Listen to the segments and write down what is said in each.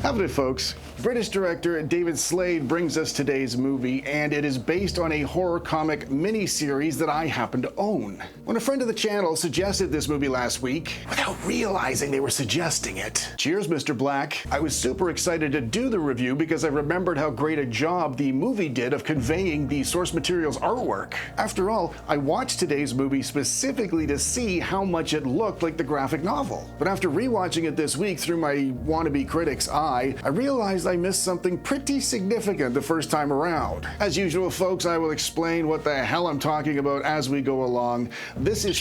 Howdy, folks. British director David Slade brings us today's movie, and it is based on a horror comic miniseries that I happen to own. When a friend of the channel suggested this movie last week, without realizing they were suggesting it, cheers, Mr. Black, I was super excited to do the review because I remembered how great a job the movie did of conveying the source material's artwork. After all, I watched today's movie specifically to see how much it looked like the graphic novel. But after rewatching it this week through my wannabe critic's eye, I realized I missed something pretty significant the first time around. As usual, folks, I will explain what the hell I'm talking about as we go along. This is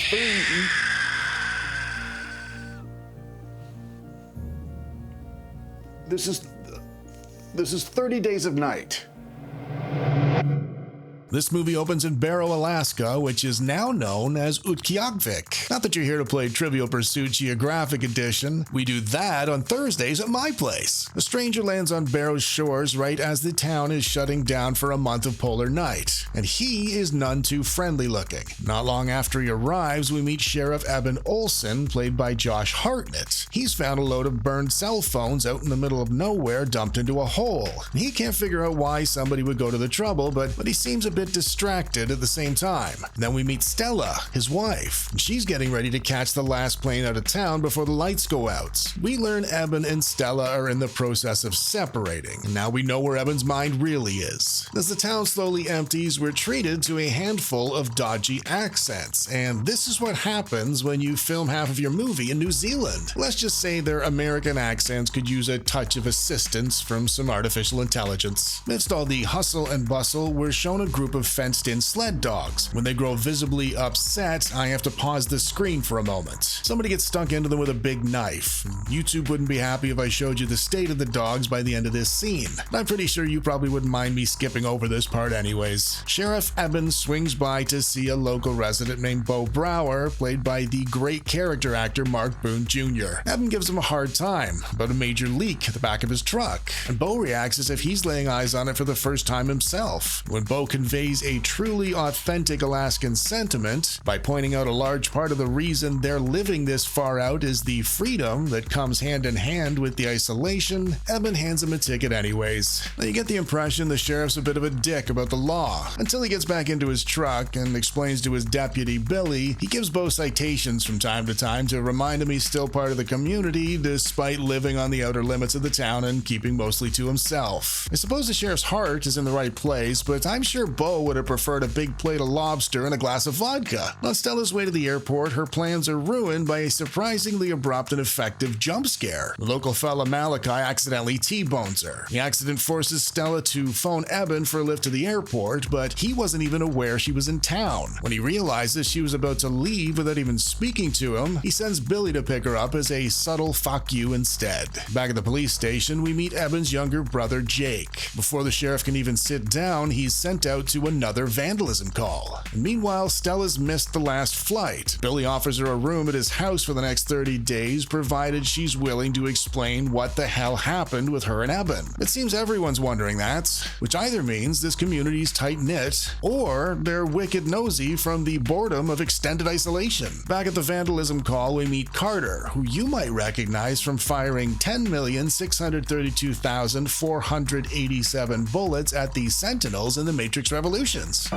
30 Days of Night. This movie opens in Barrow, Alaska, which is now known as Utqiagvik. Not that you're here to play Trivial Pursuit Geographic Edition. We do that on Thursdays at my place. A stranger lands on Barrow's shores right as the town is shutting down for a month of polar night, and he is none too friendly looking. Not long after he arrives, we meet Sheriff Eben Olsen, played by Josh Hartnett. He's found a load of burned cell phones out in the middle of nowhere dumped into a hole. He can't figure out why somebody would go to the trouble, but he seems a bit distracted at the same time. Then we meet Stella, his wife. She's getting ready to catch the last plane out of town before the lights go out. We learn Eben and Stella are in the process of separating, and now we know where Eben's mind really is. As the town slowly empties, we're treated to a handful of dodgy accents, and this is what happens when you film half of your movie in New Zealand. Let's just say their American accents could use a touch of assistance from some artificial intelligence. Amidst all the hustle and bustle, we're shown a group of fenced-in sled dogs. When they grow visibly upset, I have to pause the screen for a moment. Somebody gets stuck into them with a big knife. YouTube wouldn't be happy if I showed you the state of the dogs by the end of this scene. I'm pretty sure you probably wouldn't mind me skipping over this part anyways. Sheriff Eben swings by to see a local resident named Bo Brower, played by the great character actor Mark Boone Jr. Eben gives him a hard time about a major leak at the back of his truck, and Bo reacts as if he's laying eyes on it for the first time himself. When Bo conveys a truly authentic Alaskan sentiment by pointing out a large part of the reason they're living this far out is the freedom that comes hand in hand with the isolation, Eben hands him a ticket anyways. Now you get the impression the sheriff's a bit of a dick about the law, until he gets back into his truck and explains to his deputy Billy he gives Bo citations from time to time to remind him he's still part of the community despite living on the outer limits of the town and keeping mostly to himself. I suppose the sheriff's heart is in the right place, but I'm sure Bo would have preferred a big plate of lobster and a glass of vodka. On Stella's way to the airport, her plans are ruined by a surprisingly abrupt and effective jump scare. The local fella Malachi accidentally T-bones her. The accident forces Stella to phone Eben for a lift to the airport, but he wasn't even aware she was in town. When he realizes she was about to leave without even speaking to him, he sends Billy to pick her up as a subtle fuck you instead. Back at the police station, we meet Eben's younger brother Jake. Before the sheriff can even sit down, he's sent out to another vandalism call. And meanwhile, Stella's missed the last flight. Billy offers her a room at his house for the next 30 days, provided she's willing to explain what the hell happened with her and Eben. It seems everyone's wondering that, which either means this community's tight-knit, or they're wicked nosy from the boredom of extended isolation. Back at the vandalism call, we meet Carter, who you might recognize from firing 10,632,487 bullets at the Sentinels in the Matrix Revolutions.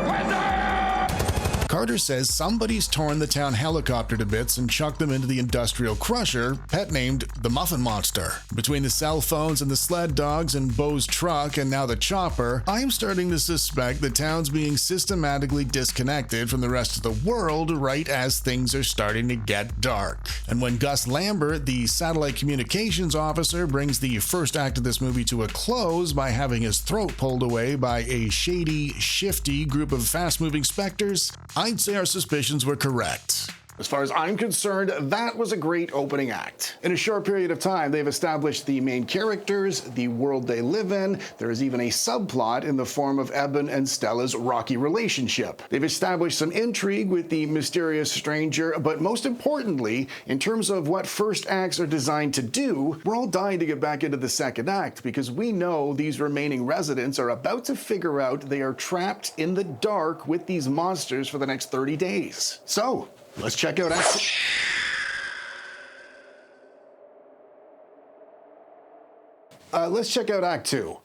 Carter says somebody's torn the town helicopter to bits and chucked them into the industrial crusher, pet named the Muffin Monster. Between the cell phones and the sled dogs and Bo's truck and now the chopper, I'm starting to suspect the town's being systematically disconnected from the rest of the world right as things are starting to get dark. And when Gus Lambert, the satellite communications officer, brings the first act of this movie to a close by having his throat pulled away by a shady, shifty group of fast-moving specters, I'd say our suspicions were correct. As far as I'm concerned, that was a great opening act. In a short period of time, they've established the main characters, the world they live in. There is even a subplot in the form of Eben and Stella's rocky relationship. They've established some intrigue with the mysterious stranger, but most importantly, in terms of what first acts are designed to do, we're all dying to get back into the second act because we know these remaining residents are about to figure out they are trapped in the dark with these monsters for the next 30 days. So, let's check out Act. Let's check out Act 2.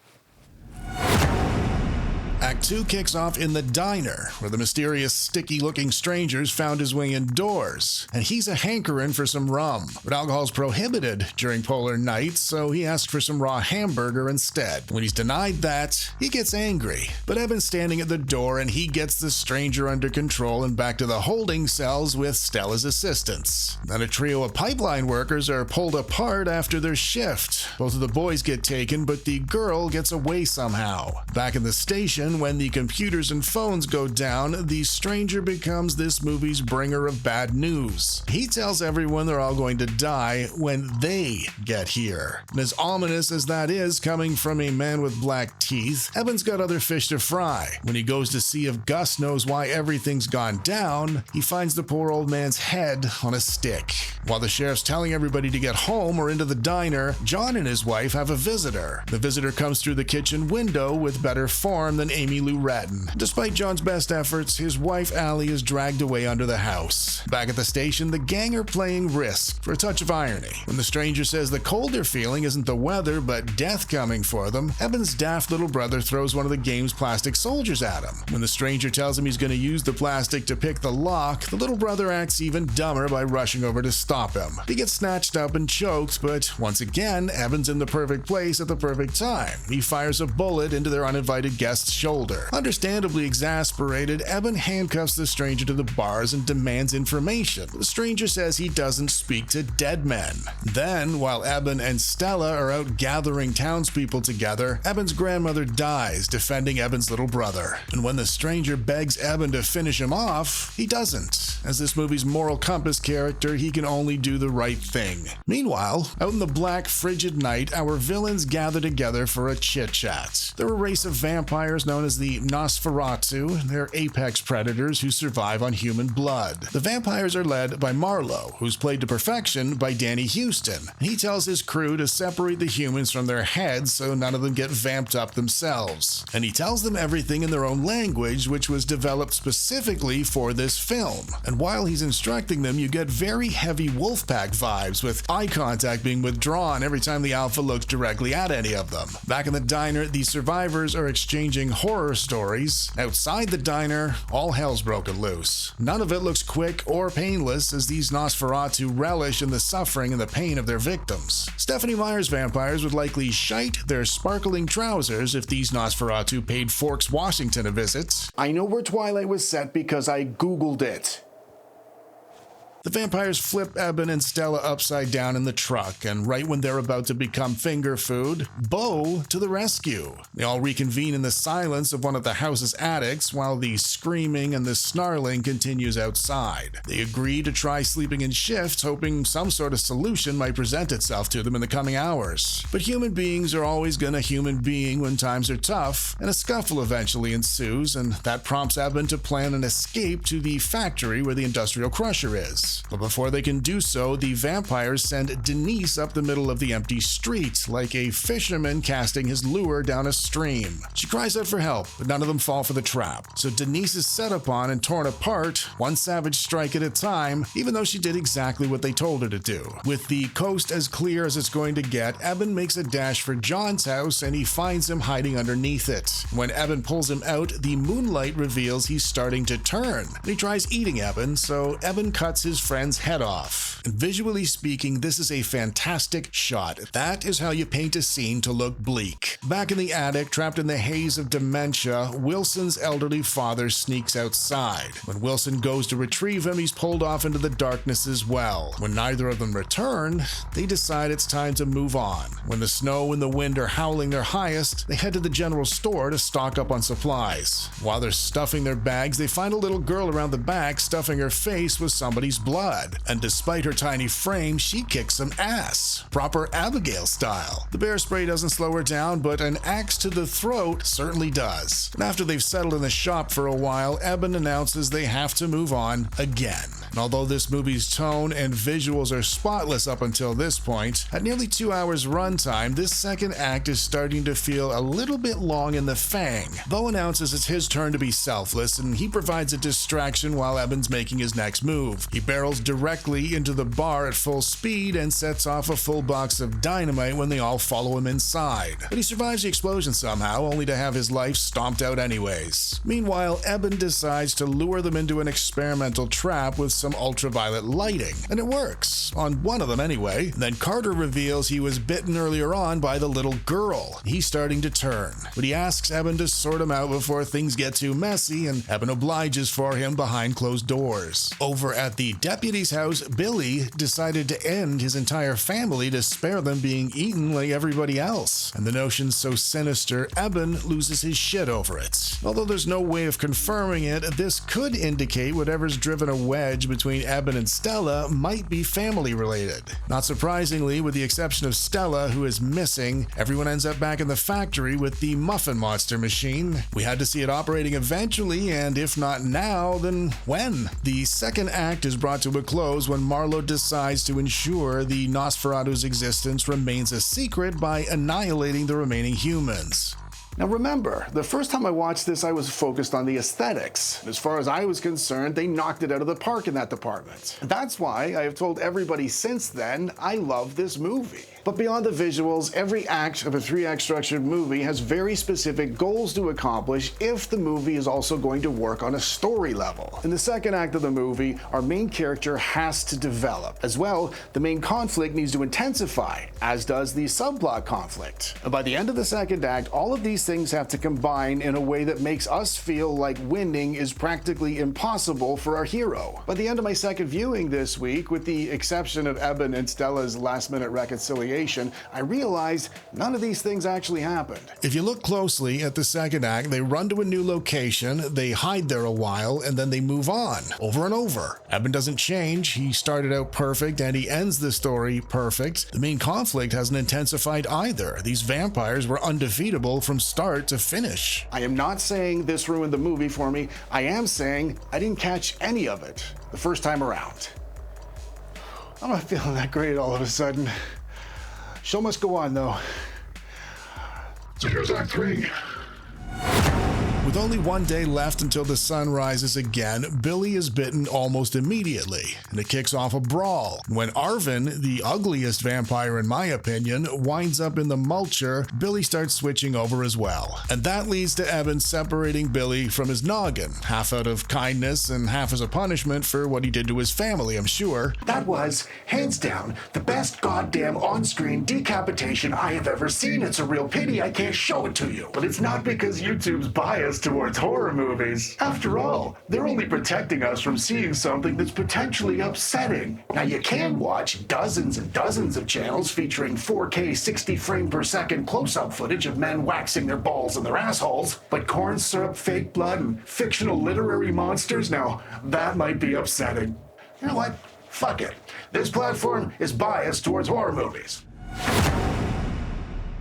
Act 2 kicks off in the diner, where the mysterious, sticky-looking stranger's found his way indoors, and he's a hankering for some rum. But alcohol's prohibited during polar nights, so he asks for some raw hamburger instead. When he's denied that, he gets angry. But Eben's standing at the door, and he gets the stranger under control and back to the holding cells with Stella's assistance. Then a trio of pipeline workers are pulled apart after their shift. Both of the boys get taken, but the girl gets away somehow. Back in the station, when the computers and phones go down, the stranger becomes this movie's bringer of bad news. He tells everyone they're all going to die when they get here. And as ominous as that is coming from a man with black teeth, Eben's got other fish to fry. When he goes to see if Gus knows why everything's gone down, he finds the poor old man's head on a stick. While the sheriff's telling everybody to get home or into the diner, John and his wife have a visitor. The visitor comes through the kitchen window with better form than Amy Lou Retton. Despite John's best efforts, his wife Allie is dragged away under the house. Back at the station, the gang are playing Risk for a touch of irony. When the stranger says the cold they're feeling isn't the weather but death coming for them, Eben's daft little brother throws one of the game's plastic soldiers at him. When the stranger tells him he's going to use the plastic to pick the lock, the little brother acts even dumber by rushing over to stop him. He gets snatched up and choked, but once again, Eben's in the perfect place at the perfect time. He fires a bullet into their uninvited guest's shoulder. Understandably exasperated, Eben handcuffs the stranger to the bars and demands information. The stranger says he doesn't speak to dead men. Then, while Eben and Stella are out gathering townspeople together, Eben's grandmother dies defending Eben's little brother. And when the stranger begs Eben to finish him off, he doesn't. As this movie's moral compass character, he can only do the right thing. Meanwhile, out in the black, frigid night, our villains gather together for a chit-chat. They're a race of vampires known as the Nosferatu. They're apex predators who survive on human blood. The vampires are led by Marlowe, who's played to perfection by Danny Huston. He tells his crew to separate the humans from their heads so none of them get vamped up themselves. And he tells them everything in their own language, which was developed specifically for this film. And while he's instructing them, you get very heavy Wolfpack vibes, with eye contact being withdrawn every time the alpha looks directly at any of them. Back in the diner, the survivors are exchanging horror stories. Outside the diner, all hell's broken loose. None of it looks quick or painless, as these Nosferatu relish in the suffering and the pain of their victims. Stephanie Meyer's vampires would likely shite their sparkling trousers if these Nosferatu paid Forks Washington a visit. I know where Twilight was set because I Googled it. The vampires flip Eben and Stella upside down in the truck, and right when they're about to become finger food, Bo to the rescue. They all reconvene in the silence of one of the house's attics while the screaming and the snarling continues outside. They agree to try sleeping in shifts, hoping some sort of solution might present itself to them in the coming hours. But human beings are always gonna human being when times are tough, and a scuffle eventually ensues, and that prompts Eben to plan an escape to the factory where the industrial crusher is. But before they can do so, the vampires send Denise up the middle of the empty street, like a fisherman casting his lure down a stream. She cries out for help, but none of them fall for the trap. So Denise is set upon and torn apart, one savage strike at a time, even though she did exactly what they told her to do. With the coast as clear as it's going to get, Eben makes a dash for John's house, and he finds him hiding underneath it. When Eben pulls him out, the moonlight reveals he's starting to turn. He tries eating Eben, so Eben cuts his friend's head off. And visually speaking, this is a fantastic shot. That is how you paint a scene to look bleak. Back in the attic, trapped in the haze of dementia, Wilson's elderly father sneaks outside. When Wilson goes to retrieve him, he's pulled off into the darkness as well. When neither of them return, they decide it's time to move on. When the snow and the wind are howling their highest, they head to the general store to stock up on supplies. While they're stuffing their bags, they find a little girl around the back stuffing her face with somebody's blood. And despite her tiny frame, she kicks some ass. Proper Abigail style. The bear spray doesn't slow her down, but an axe to the throat certainly does. And after they've settled in the shop for a while, Eben announces they have to move on again. And although this movie's tone and visuals are spotless up until this point, at nearly 2 hours runtime, this second act is starting to feel a little bit long in the fang. Bo announces it's his turn to be selfless, and he provides a distraction while Eben's making his next move. He barrels directly into the bar at full speed and sets off a full box of dynamite when they all follow him inside. But he survives the explosion somehow, only to have his life stomped out anyways. Meanwhile, Eben decides to lure them into an experimental trap with some ultraviolet lighting, and it works. On one of them anyway. Then Carter reveals he was bitten earlier on by the little girl. He's starting to turn, but he asks Eben to sort him out before things get too messy, and Eben obliges for him behind closed doors. Over at the deputy's house, Billy decided to end his entire family to spare them being eaten like everybody else. And the notion's so sinister, Eben loses his shit over it. Although there's no way of confirming it, this could indicate whatever's driven a wedge between Eben and Stella might be family related. Not surprisingly, with the exception of Stella, who is missing, everyone ends up back in the factory with the Muffin Monster machine. We had to see it operating eventually, and if not now, then when? The second act is brought to a close when Marlowe decides to ensure the Nosferatu's existence remains a secret by annihilating the remaining humans. Now remember, the first time I watched this, I was focused on the aesthetics. As far as I was concerned, they knocked it out of the park in that department. That's why I have told everybody since then, I love this movie. But beyond the visuals, every act of a 3-act structured movie has very specific goals to accomplish if the movie is also going to work on a story level. In the second act of the movie, our main character has to develop. As well, the main conflict needs to intensify, as does the subplot conflict. And by the end of the second act, all of these things have to combine in a way that makes us feel like winning is practically impossible for our hero. By the end of my second viewing this week, with the exception of Eben and Stella's last-minute reconciliation, I realized none of these things actually happened. If you look closely at the second act, they run to a new location, they hide there a while, and then they move on, over and over. Eben doesn't change, he started out perfect, and he ends the story perfect. The main conflict hasn't intensified either. These vampires were undefeatable from start to finish. I am not saying this ruined the movie for me. I am saying I didn't catch any of it the first time around. I'm not feeling that great all of a sudden. Show must go on, though. So here's Act 3. With only one day left until the sun rises again, Billy is bitten almost immediately, and it kicks off a brawl. When Arvin, the ugliest vampire in my opinion, winds up in the mulcher, Billy starts switching over as well. And that leads to Evan separating Billy from his noggin, half out of kindness and half as a punishment for what he did to his family, I'm sure. That was, hands down, the best goddamn on-screen decapitation I have ever seen. It's a real pity I can't show it to you. But it's not because YouTube's biased towards horror movies. After all, they're only protecting us from seeing something that's potentially upsetting. Now you can watch dozens and dozens of channels featuring 4K 60 frame per second close-up footage of men waxing their balls and their assholes, but corn syrup, fake blood, and fictional literary monsters, now that might be upsetting. You know what? Fuck it. This platform is biased towards horror movies.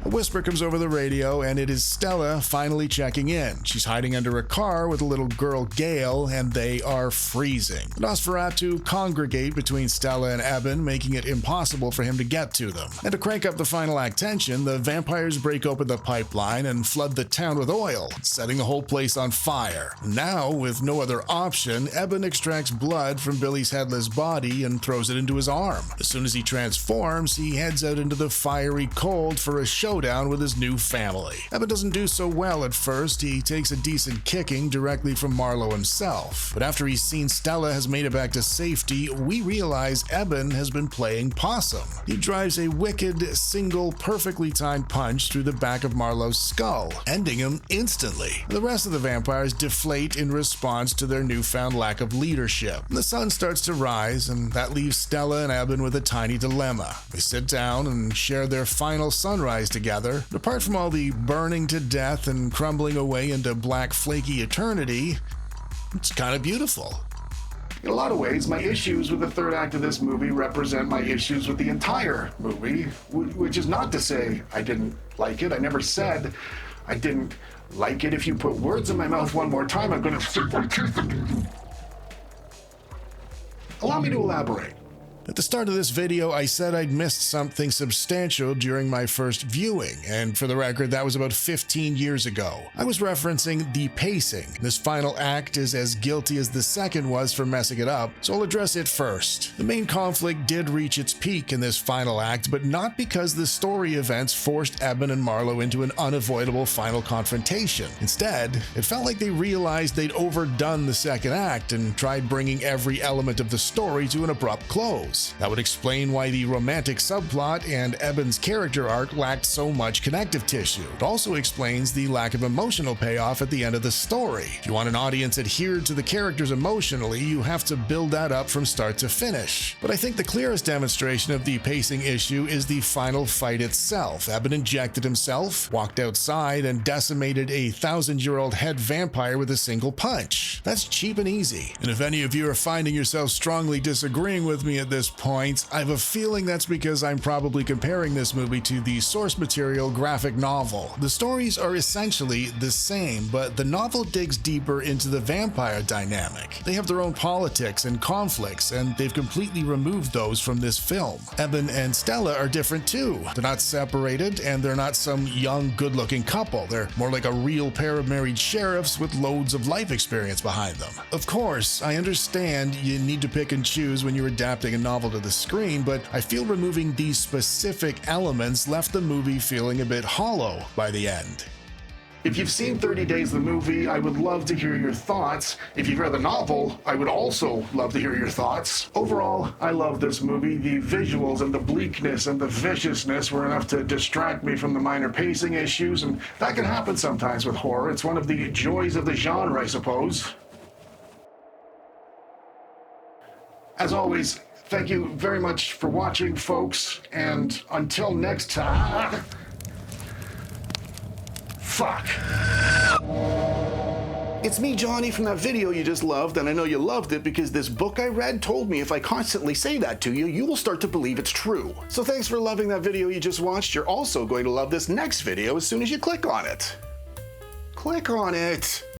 A whisper comes over the radio, and it is Stella finally checking in. She's hiding under a car with a little girl, Gail, and they are freezing. The Nosferatu congregate between Stella and Eben, making it impossible for him to get to them. And to crank up the final act tension, the vampires break open the pipeline and flood the town with oil, setting the whole place on fire. Now, with no other option, Eben extracts blood from Billy's headless body and throws it into his arm. As soon as he transforms, he heads out into the fiery cold for a showdown with his new family. Eben doesn't do so well at first. He takes a decent kicking directly from Marlowe himself. But after he's seen Stella has made it back to safety, we realize Eben has been playing possum. He drives a wicked, single, perfectly timed punch through the back of Marlowe's skull, ending him instantly. The rest of the vampires deflate in response to their newfound lack of leadership. The sun starts to rise, and that leaves Stella and Eben with a tiny dilemma. They sit down and share their final sunrise together. Apart from all the burning to death and crumbling away into black flaky eternity, it's kind of beautiful. In a lot of ways, my issues with the third act of this movie represent my issues with the entire movie, which is not to say I didn't like it. I never said I didn't like it. If you put words in my mouth one more time, I'm gonna stick my teeth into you. Allow me to elaborate. At the start of this video, I said I'd missed something substantial during my first viewing, and for the record, that was about 15 years ago. I was referencing the pacing. This final act is as guilty as the second was for messing it up, so I'll address it first. The main conflict did reach its peak in this final act, but not because the story events forced Eben and Marlowe into an unavoidable final confrontation. Instead, it felt like they realized they'd overdone the second act and tried bringing every element of the story to an abrupt close. That would explain why the romantic subplot and Eben's character arc lacked so much connective tissue. It also explains the lack of emotional payoff at the end of the story. If you want an audience adhered to the characters emotionally, you have to build that up from start to finish. But I think the clearest demonstration of the pacing issue is the final fight itself. Eben injected himself, walked outside, and decimated a 1,000-year-old head vampire with a single punch. That's cheap and easy. And if any of you are finding yourself strongly disagreeing with me at this point, I have a feeling that's because I'm probably comparing this movie to the source material graphic novel. The stories are essentially the same, but the novel digs deeper into the vampire dynamic. They have their own politics and conflicts, and they've completely removed those from this film. Eben and Stella are different too. They're not separated, and they're not some young, good-looking couple. They're more like a real pair of married sheriffs with loads of life experience behind them. Of course, I understand you need to pick and choose when you're adapting a novel to the screen, but I feel removing these specific elements left the movie feeling a bit hollow by the end. If you've seen 30 Days the movie, I would love to hear your thoughts. If you've read the novel, I would also love to hear your thoughts. Overall, I love this movie. The visuals and the bleakness and the viciousness were enough to distract me from the minor pacing issues, and that can happen sometimes with horror. It's one of the joys of the genre, I suppose. As always, thank you very much for watching, folks, and until next time... Fuck. It's me, Johnny, from that video you just loved, and I know you loved it because this book I read told me if I constantly say that to you, you will start to believe it's true. So thanks for loving that video you just watched. You're also going to love this next video as soon as you click on it. Click on it.